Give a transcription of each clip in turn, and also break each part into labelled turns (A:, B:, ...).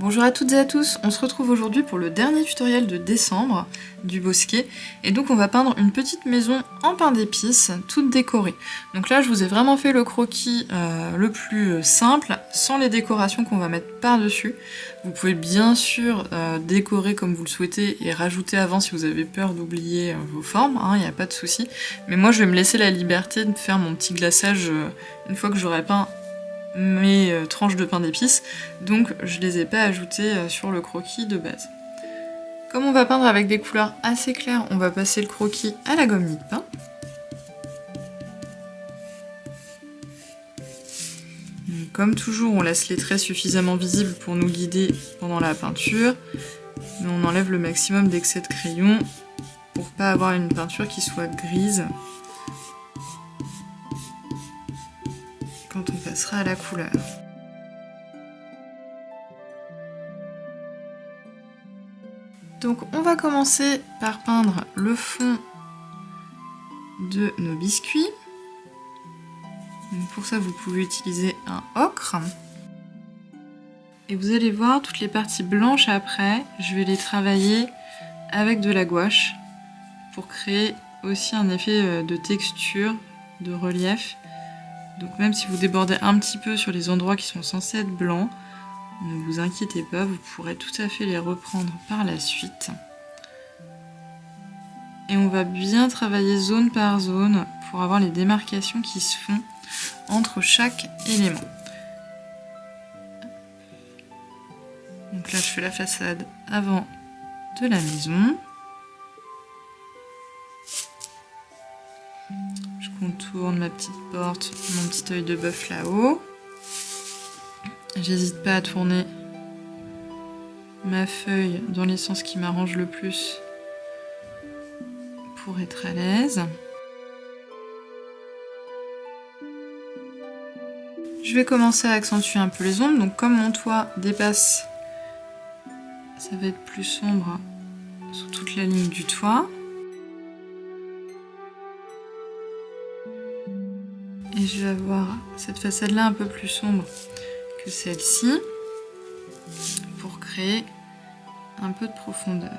A: Bonjour à toutes et à tous, on se retrouve aujourd'hui pour le dernier tutoriel de décembre du bosquet et donc on va peindre une petite maison en pain d'épices, toute décorée. Donc là je vous ai vraiment fait le croquis le plus simple, sans les décorations qu'on va mettre par-dessus. Vous pouvez bien sûr décorer comme vous le souhaitez et rajouter avant si vous avez peur d'oublier vos formes, il n'y a pas de souci. Mais moi je vais me laisser la liberté de faire mon petit glaçage une fois que j'aurai peint mes tranches de pain d'épices, donc je les ai pas ajoutées sur le croquis de base. Comme on va peindre avec des couleurs assez claires, on va passer le croquis à la gomme de pain. Comme toujours, on laisse les traits suffisamment visibles pour nous guider pendant la peinture, mais on enlève le maximum d'excès de crayon pour pas avoir une peinture qui soit grise quand on passera à la couleur. Donc on va commencer par peindre le fond de nos biscuits. Donc pour ça vous pouvez utiliser un ocre. Et vous allez voir toutes les parties blanches après, je vais les travailler avec de la gouache pour créer aussi un effet de texture, de relief. Donc même si vous débordez un petit peu sur les endroits qui sont censés être blancs, ne vous inquiétez pas, vous pourrez tout à fait les reprendre par la suite. Et on va bien travailler zone par zone pour avoir les démarcations qui se font entre chaque élément. Donc là je fais la façade avant de la maison. Je contourne ma petite porte, mon petit œil de bœuf là-haut. J'hésite pas à tourner ma feuille dans les sens qui m'arrangent le plus pour être à l'aise. Je vais commencer à accentuer un peu les ombres, donc comme mon toit dépasse, ça va être plus sombre sur toute la ligne du toit. Et je vais avoir cette façade-là un peu plus sombre que celle-ci pour créer un peu de profondeur.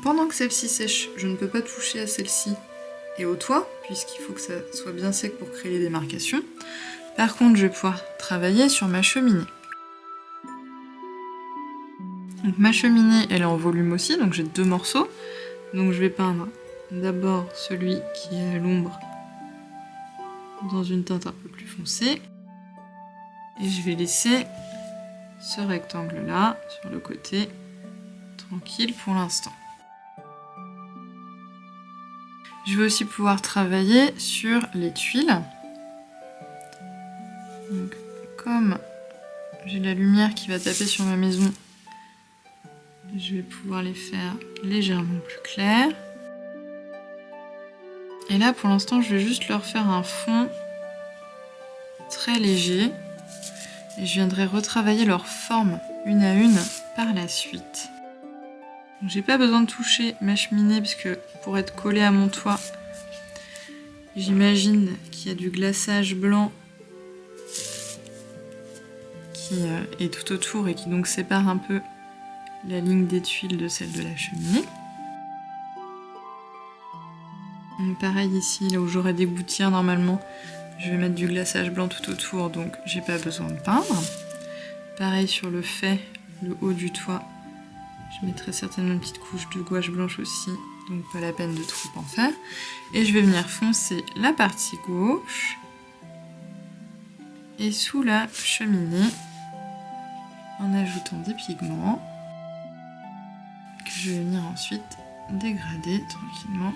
A: Pendant que celle-ci sèche, je ne peux pas toucher à celle-ci et au toit, puisqu'il faut que ça soit bien sec pour créer les démarcations. Par contre, je vais pouvoir travailler sur ma cheminée. Donc, ma cheminée, elle est en volume aussi, donc j'ai deux morceaux. Donc je vais peindre d'abord celui qui est à l'ombre dans une teinte un peu plus foncée. Et je vais laisser ce rectangle-là sur le côté tranquille pour l'instant. Je vais aussi pouvoir travailler sur les tuiles. Donc, comme j'ai la lumière qui va taper sur ma maison, je vais pouvoir les faire légèrement plus claires. Et là, pour l'instant, je vais juste leur faire un fond très léger. Et je viendrai retravailler leur forme une à une par la suite. Donc, j'ai pas besoin de toucher ma cheminée puisque pour être collée à mon toit, j'imagine qu'il y a du glaçage blanc qui est tout autour et qui donc sépare un peu la ligne des tuiles de celle de la cheminée. Donc pareil ici, là où j'aurais des gouttières normalement, je vais mettre du glaçage blanc tout autour, donc j'ai pas besoin de peindre. Pareil sur le fait, le haut du toit, je mettrai certainement une petite couche de gouache blanche aussi, donc pas la peine de trop en faire. Et je vais venir foncer la partie gauche et sous la cheminée en ajoutant des pigments que je vais venir ensuite dégrader tranquillement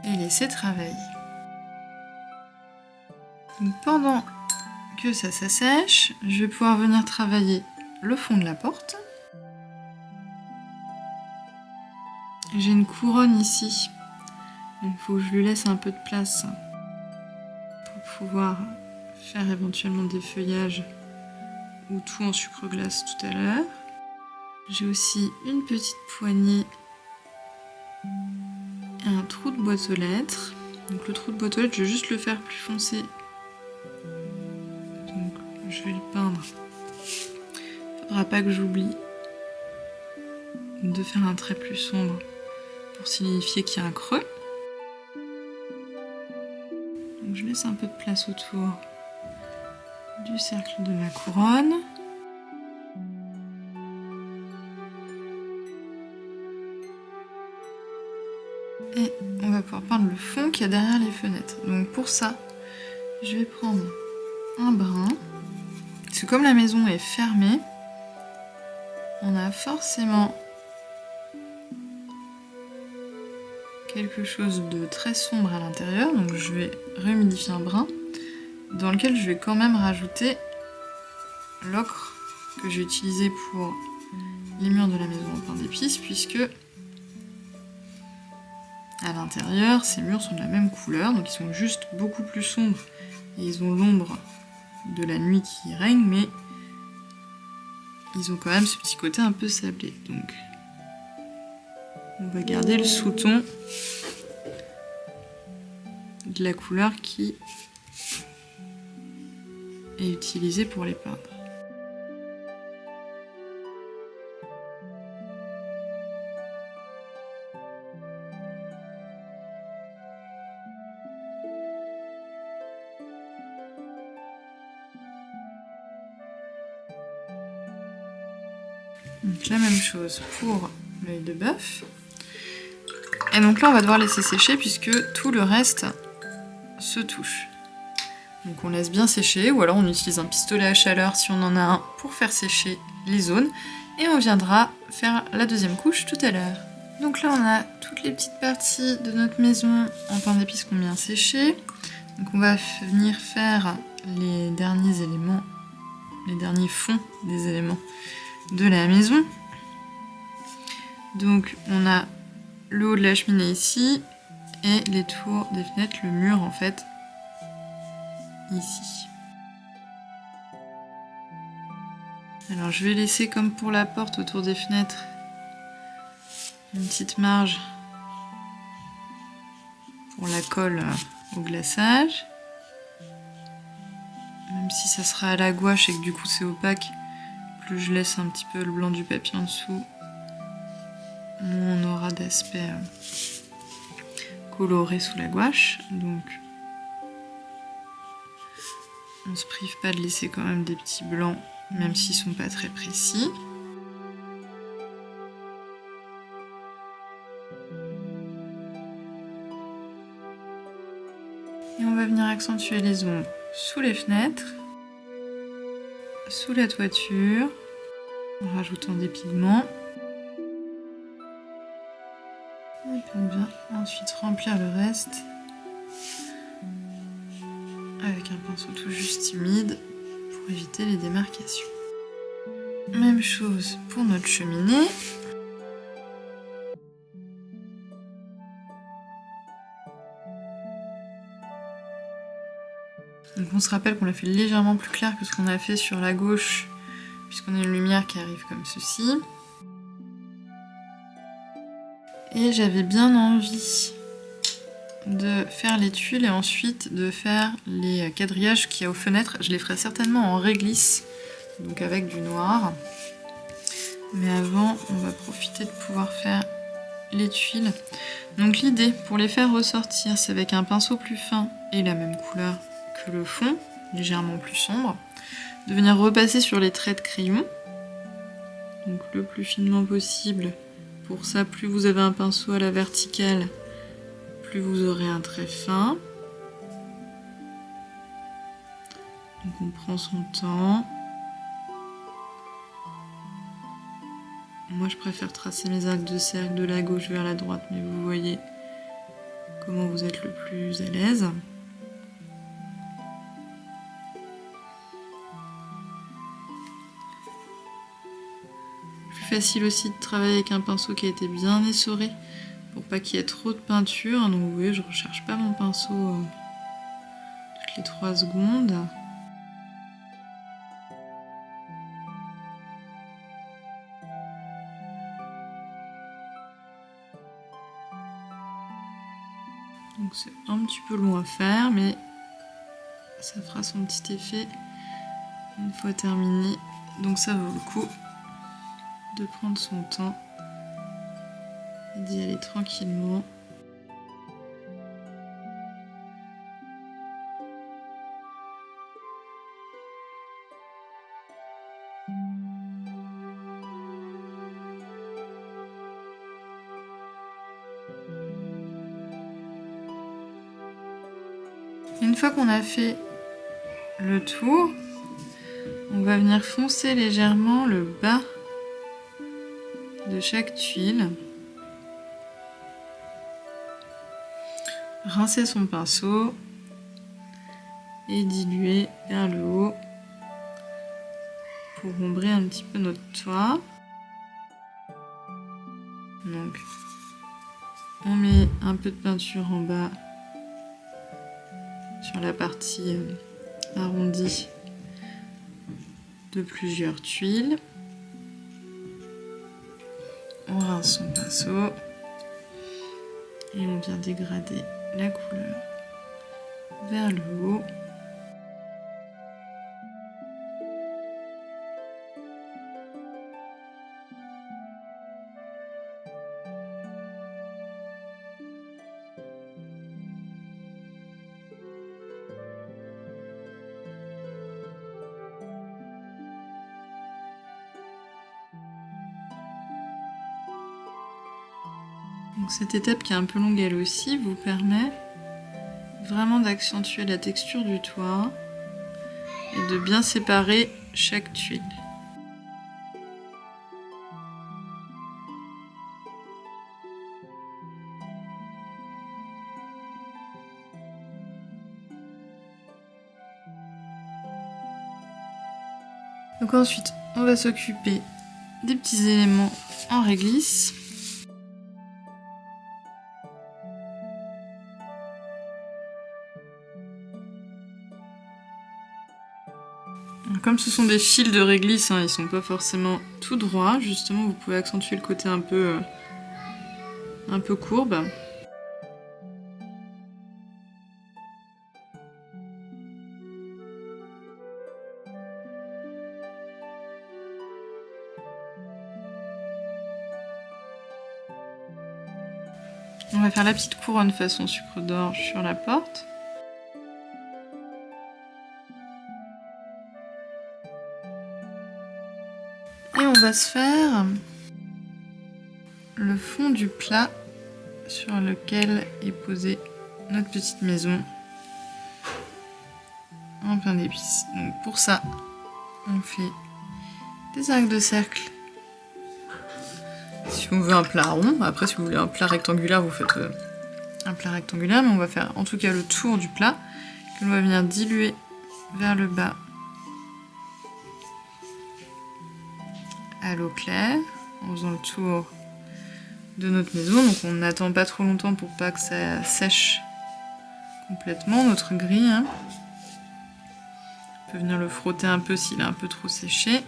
A: et laisser travailler. Donc pendant que ça sèche, je vais pouvoir venir travailler le fond de la porte. J'ai une couronne ici, il faut que je lui laisse un peu de place pour pouvoir faire éventuellement des feuillages ou tout en sucre glace tout à l'heure. J'ai aussi une petite poignée et un trou de boîte aux lettres. Donc le trou de boîte aux lettres, je vais juste le faire plus foncé. Donc Je vais le peindre. Faudra pas que j'oublie de faire un trait plus sombre pour signifier qu'il y a un creux. Donc je laisse un peu de place autour du cercle de ma couronne. Et on va pouvoir peindre le fond qu'il y a derrière les fenêtres. Donc pour ça, je vais prendre un brin. Parce que comme la maison est fermée, on a forcément quelque chose de très sombre à l'intérieur. Donc je vais rehumidifier un brin dans lequel je vais quand même rajouter l'ocre que j'ai utilisé pour les murs de la maison en pain d'épices, puisque à l'intérieur, ces murs sont de la même couleur, donc ils sont juste beaucoup plus sombres et ils ont l'ombre de la nuit qui règne, mais ils ont quand même ce petit côté un peu sablé. Donc on va garder le sous-ton de la couleur qui est utilisée pour les peindre. Donc la même chose pour l'œil de bœuf. Et donc là on va devoir laisser sécher puisque tout le reste se touche. Donc on laisse bien sécher ou alors on utilise un pistolet à chaleur si on en a un pour faire sécher les zones. Et on viendra faire la deuxième couche tout à l'heure. Donc là on a toutes les petites parties de notre maison en pain d'épices qui ont bien séché. Donc on va venir faire les derniers éléments, les derniers fonds des éléments de la maison. Donc on a le haut de la cheminée ici et les tours des fenêtres, le mur en fait ici. Alors je vais laisser comme pour la porte autour des fenêtres une petite marge pour la colle au glaçage. Même si ça sera à la gouache et que du coup c'est opaque, plus je laisse un petit peu le blanc du papier en dessous, moins on aura d'aspect coloré sous la gouache. Donc on se prive pas de laisser quand même des petits blancs, même s'ils sont pas très précis. Et on va venir accentuer les ombres sous les fenêtres, sous la toiture, en rajoutant des pigments. Et puis on vient ensuite remplir le reste avec un pinceau tout juste humide pour éviter les démarcations. Même chose pour notre cheminée. Donc on se rappelle qu'on l'a fait légèrement plus clair que ce qu'on a fait sur la gauche, puisqu'on a une lumière qui arrive comme ceci. Et j'avais bien envie de faire les tuiles et ensuite de faire les quadrillages qu'il y a aux fenêtres. Je les ferai certainement en réglisse, donc avec du noir. Mais avant, on va profiter de pouvoir faire les tuiles. Donc l'idée, pour les faire ressortir, c'est avec un pinceau plus fin et la même couleur que le fond, légèrement plus sombre, de venir repasser sur les traits de crayon, donc le plus finement possible. Pour ça, plus vous avez un pinceau à la verticale, plus vous aurez un trait fin. Donc on prend son temps. Moi je préfère tracer mes arcs de cercle de la gauche vers la droite, mais vous voyez comment vous êtes le plus à l'aise. Plus facile aussi de travailler avec un pinceau qui a été bien essoré pour pas qu'il y ait trop de peinture. Donc vous voyez, je ne recharge pas mon pinceau toutes les 3 secondes. Donc c'est un petit peu long à faire, mais ça fera son petit effet Une fois terminé, donc ça vaut le coup de prendre son temps et d'y aller tranquillement. Une fois qu'on a fait le tour, on va venir foncer légèrement le bas de chaque tuile. Rincer son pinceau et diluer vers le haut pour ombrer un petit peu notre toit. Donc, on met un peu de peinture en bas sur la partie arrondie de plusieurs tuiles. On rince son pinceau et on vient dégrader la couleur vers le haut. Donc cette étape qui est un peu longue elle aussi vous permet vraiment d'accentuer la texture du toit et de bien séparer chaque tuile. Donc ensuite on va s'occuper des petits éléments en réglisse. Comme ce sont des fils de réglisse, hein, ils sont pas forcément tout droits, justement vous pouvez accentuer le côté un peu courbe. On va faire la petite couronne façon sucre d'orge sur la porte. Et on va se faire le fond du plat sur lequel est posée notre petite maison en plein d'épices. Donc pour ça, on fait des arcs de cercle. Si on veut un plat rond, après si vous voulez un plat rectangulaire, vous faites un plat rectangulaire, mais on va faire en tout cas le tour du plat, qu'on va venir diluer vers le bas à l'eau claire, en faisant le tour de notre maison. Donc on n'attend pas trop longtemps pour pas que ça sèche complètement notre gris. Hein. On peut venir le frotter un peu s'il est un peu trop séché.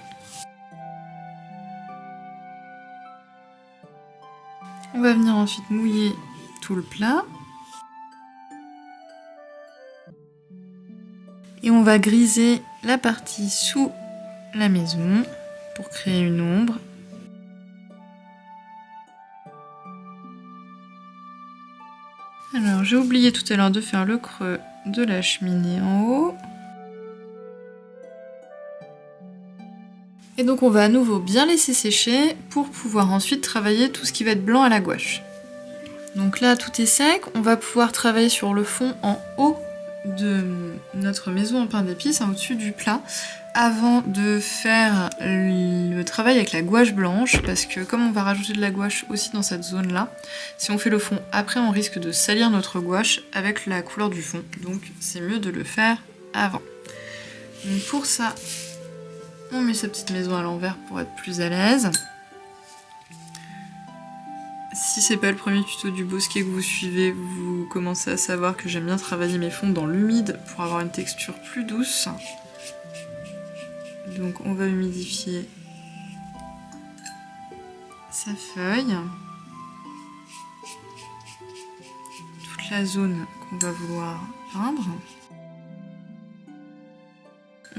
A: On va venir ensuite mouiller tout le plat. Et on va griser la partie sous la maison pour créer une ombre. Alors j'ai oublié tout à l'heure de faire le creux de la cheminée en haut. Et donc on va à nouveau bien laisser sécher pour pouvoir ensuite travailler tout ce qui va être blanc à la gouache. Donc là tout est sec, on va pouvoir travailler sur le fond en haut de notre maison en pain d'épices, hein, au-dessus du plat, avant de faire le travail avec la gouache blanche, parce que comme on va rajouter de la gouache aussi dans cette zone là, si on fait le fond après on risque de salir notre gouache avec la couleur du fond, donc c'est mieux de le faire avant. Donc pour ça, on met sa petite maison à l'envers pour être plus à l'aise. Si c'est pas le premier tuto du bosquet que vous suivez, vous commencez à savoir que j'aime bien travailler mes fonds dans l'humide pour avoir une texture plus douce. Donc on va humidifier sa feuille. Toute la zone qu'on va vouloir peindre.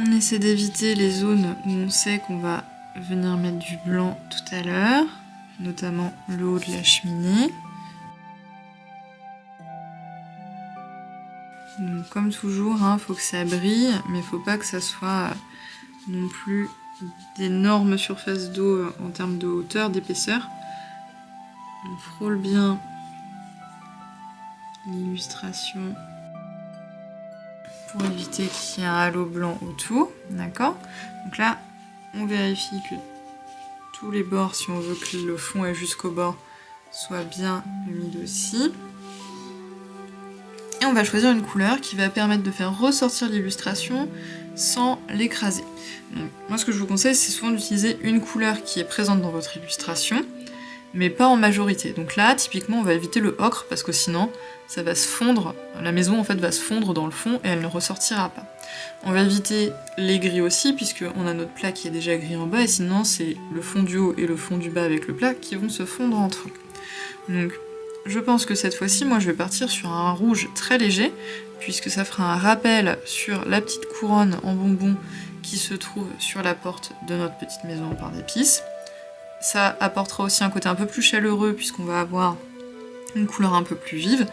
A: On essaie d'éviter les zones où on sait qu'on va venir mettre du blanc tout à l'heure, notamment le haut de la cheminée. Donc, comme toujours, faut que ça brille, mais faut pas que ça soit non plus d'énormes surfaces d'eau en termes de hauteur, d'épaisseur. On frôle bien l'illustration pour éviter qu'il y ait un halo blanc autour, d'accord? Donc là, on vérifie que tous les bords, si on veut que le fond est jusqu'au bord, soient bien humides aussi. Et on va choisir une couleur qui va permettre de faire ressortir l'illustration sans l'écraser. Donc, moi, ce que je vous conseille, c'est souvent d'utiliser une couleur qui est présente dans votre illustration, mais pas en majorité. Donc là, typiquement, on va éviter le ocre parce que sinon, ça va se fondre. La maison, en fait, va se fondre dans le fond et elle ne ressortira pas. On va éviter les gris aussi, puisqu'on a notre plat qui est déjà gris en bas, et sinon, c'est le fond du haut et le fond du bas avec le plat qui vont se fondre entre eux. Donc, je pense que cette fois-ci, moi, je vais partir sur un rouge très léger, puisque ça fera un rappel sur la petite couronne en bonbon qui se trouve sur la porte de notre petite maison en pain d'épices. Ça apportera aussi un côté un peu plus chaleureux puisqu'on va avoir une couleur un peu plus vive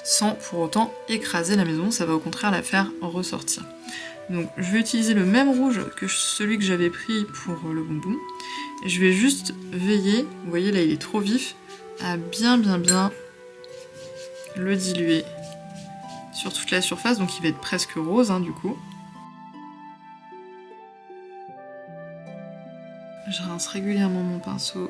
A: sans pour autant écraser la maison, ça va au contraire la faire ressortir. Donc je vais utiliser le même rouge que celui que j'avais pris pour le bonbon. Et je vais juste veiller, vous voyez là il est trop vif, à bien le diluer sur toute la surface, donc il va être presque rose du coup. Je rince régulièrement mon pinceau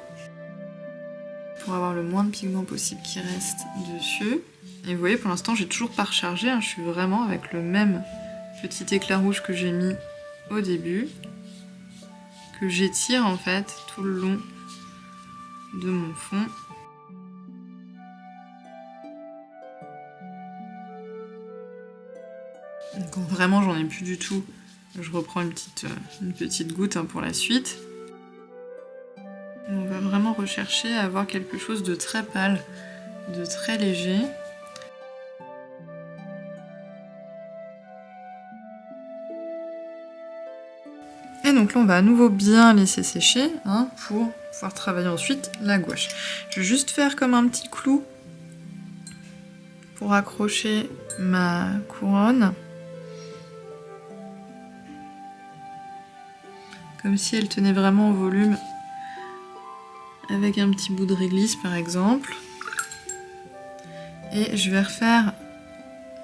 A: pour avoir le moins de pigments possible qui reste dessus. Et vous voyez, pour l'instant, j'ai toujours pas rechargé. Je suis vraiment avec le même petit éclat rouge que j'ai mis au début, que j'étire en fait tout le long de mon fond. Donc quand vraiment j'en ai plus du tout, je reprends une petite goutte pour la suite. On va vraiment rechercher à avoir quelque chose de très pâle, de très léger. Et donc là on va à nouveau bien laisser sécher pour pouvoir travailler ensuite la gouache. Je vais juste faire comme un petit clou pour accrocher ma couronne. Comme si elle tenait vraiment au volume. Avec un petit bout de réglisse par exemple. Et je vais refaire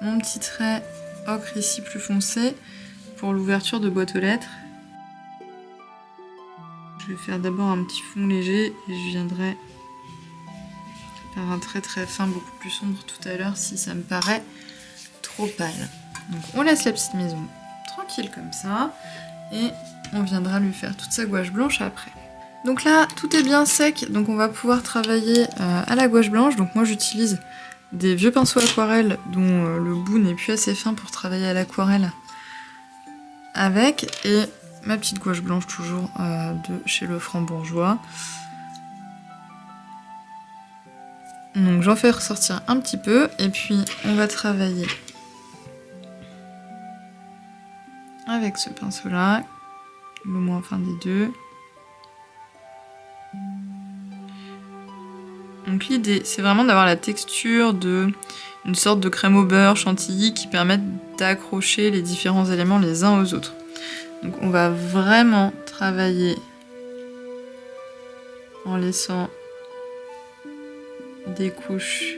A: mon petit trait ocre ici plus foncé pour l'ouverture de boîte aux lettres. Je vais faire d'abord un petit fond léger et je viendrai faire un trait très fin, beaucoup plus sombre tout à l'heure si ça me paraît trop pâle. Donc on laisse la petite maison tranquille comme ça et on viendra lui faire toute sa gouache blanche après. Donc là, tout est bien sec, donc on va pouvoir travailler à la gouache blanche. Donc moi j'utilise des vieux pinceaux aquarelle dont le bout n'est plus assez fin pour travailler à l'aquarelle avec, et ma petite gouache blanche toujours de chez Le Franc-Bourgeois. Donc j'en fais ressortir un petit peu, et puis on va travailler avec ce pinceau là, le moins fin des deux. Donc l'idée, c'est vraiment d'avoir la texture d'une sorte de crème au beurre chantilly qui permette d'accrocher les différents éléments les uns aux autres. Donc on va vraiment travailler en laissant des couches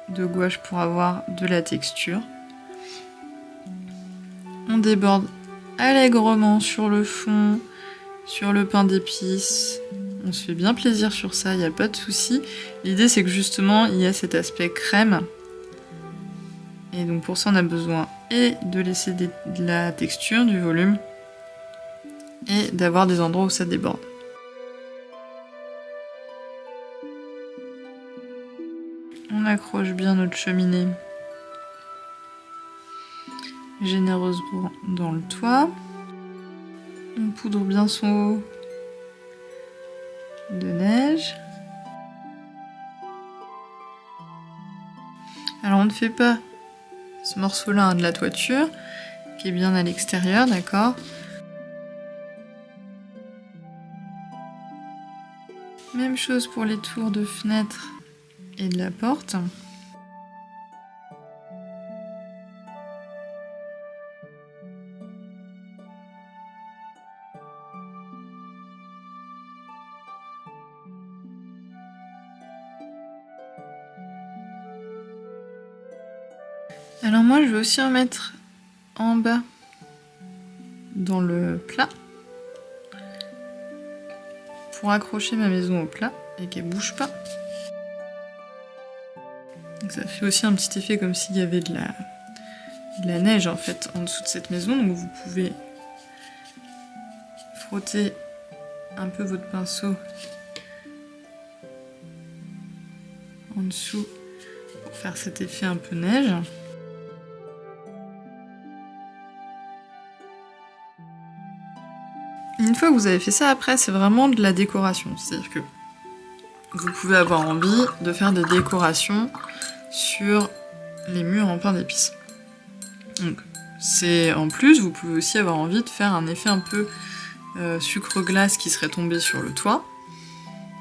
A: de gouache pour avoir de la texture. On déborde allègrement sur le fond, sur le pain d'épices. On se fait bien plaisir sur ça, il n'y a pas de souci. L'idée c'est que justement il y a cet aspect crème. Et donc pour ça on a besoin et de laisser de la texture, du volume, et d'avoir des endroits où ça déborde. On accroche bien notre cheminée généreusement dans le toit. On poudre bien son haut de neige. Alors on ne fait pas ce morceau-là de la toiture, qui est bien à l'extérieur, d'accord? Même chose pour les tours de fenêtre et de la porte. Alors moi je vais aussi remettre en bas dans le plat pour accrocher ma maison au plat et qu'elle bouge pas. Donc ça fait aussi un petit effet comme s'il y avait de la neige en fait en dessous de cette maison. Donc vous pouvez frotter un peu votre pinceau en dessous pour faire cet effet un peu neige. Une fois que vous avez fait ça, après, c'est vraiment de la décoration. C'est-à-dire que vous pouvez avoir envie de faire des décorations sur les murs en pain d'épices. Donc, en plus, vous pouvez aussi avoir envie de faire un effet un peu sucre glace qui serait tombé sur le toit.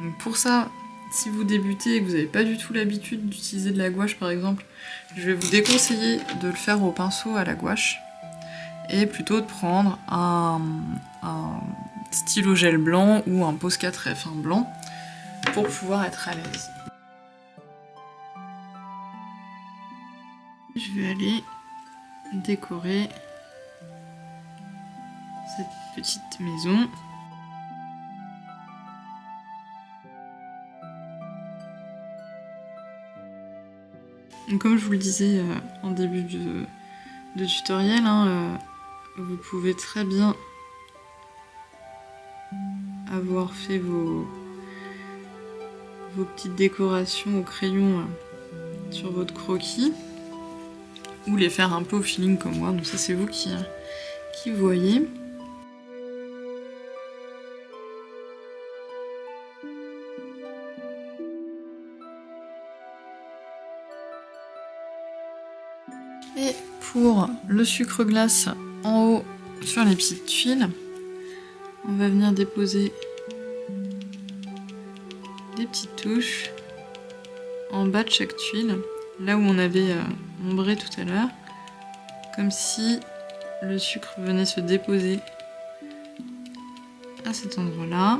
A: Donc pour ça, si vous débutez et que vous n'avez pas du tout l'habitude d'utiliser de la gouache par exemple, je vais vous déconseiller de le faire au pinceau à la gouache et plutôt de prendre un stylo gel blanc ou un Posca très fin blanc pour pouvoir être à l'aise. Je vais aller décorer cette petite maison. Donc, comme je vous le disais en début de tutoriel, vous pouvez très bien avoir fait vos petites décorations au crayon sur votre croquis ou les faire un peu au feeling comme moi. Donc ça c'est vous qui voyez. Et pour le sucre glace en haut sur les petites tuiles, on va venir déposer des petites touches en bas de chaque tuile, là où on avait ombré tout à l'heure, comme si le sucre venait se déposer à cet endroit-là.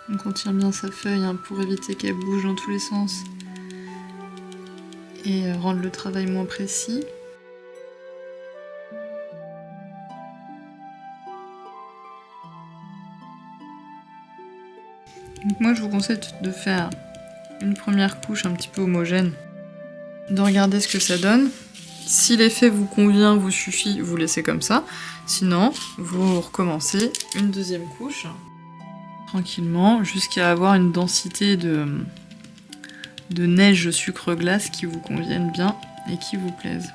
A: Donc on tire bien sa feuille pour éviter qu'elle bouge dans tous les sens et rendre le travail moins précis. Donc moi je vous conseille de faire une première couche un petit peu homogène, de regarder ce que ça donne. Si l'effet vous convient, vous suffit, vous laissez comme ça. Sinon, vous recommencez une deuxième couche, tranquillement, jusqu'à avoir une densité de neige sucre glace qui vous convienne bien et qui vous plaise.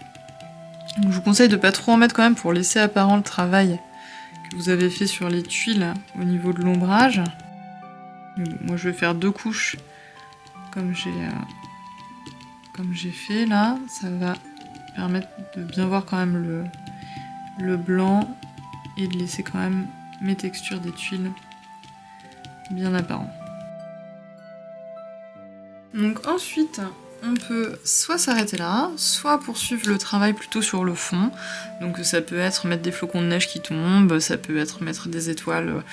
A: Donc, je vous conseille de pas trop en mettre quand même pour laisser apparent le travail que vous avez fait sur les tuiles au niveau de l'ombrage. Bon, moi je vais faire 2 couches comme j'ai fait là, ça va permettre de bien voir quand même le blanc et de laisser quand même mes textures des tuiles bien apparentes. Donc ensuite, on peut soit s'arrêter là, soit poursuivre le travail plutôt sur le fond. Donc ça peut être mettre des flocons de neige qui tombent, ça peut être mettre des étoiles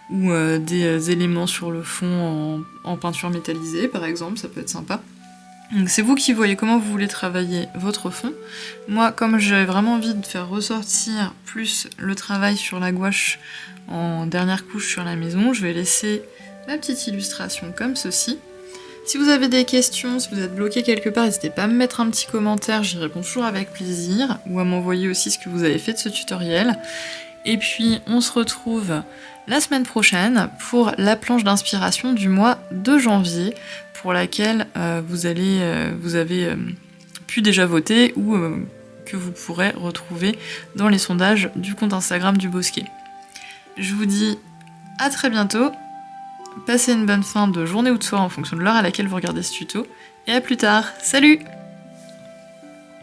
A: ou des éléments sur le fond en peinture métallisée par exemple, ça peut être sympa. Donc c'est vous qui voyez comment vous voulez travailler votre fond. Moi, comme j'avais vraiment envie de faire ressortir plus le travail sur la gouache en dernière couche sur la maison, je vais laisser ma petite illustration comme ceci. Si vous avez des questions, si vous êtes bloqué quelque part, n'hésitez pas à me mettre un petit commentaire, j'y réponds toujours avec plaisir, ou à m'envoyer aussi ce que vous avez fait de ce tutoriel. Et puis on se retrouve la semaine prochaine pour la planche d'inspiration du mois de janvier, pour laquelle vous avez pu déjà voter ou que vous pourrez retrouver dans les sondages du compte Instagram du Bosquet. Je vous dis à très bientôt, passez une bonne fin de journée ou de soirée en fonction de l'heure à laquelle vous regardez ce tuto, et à plus tard, salut!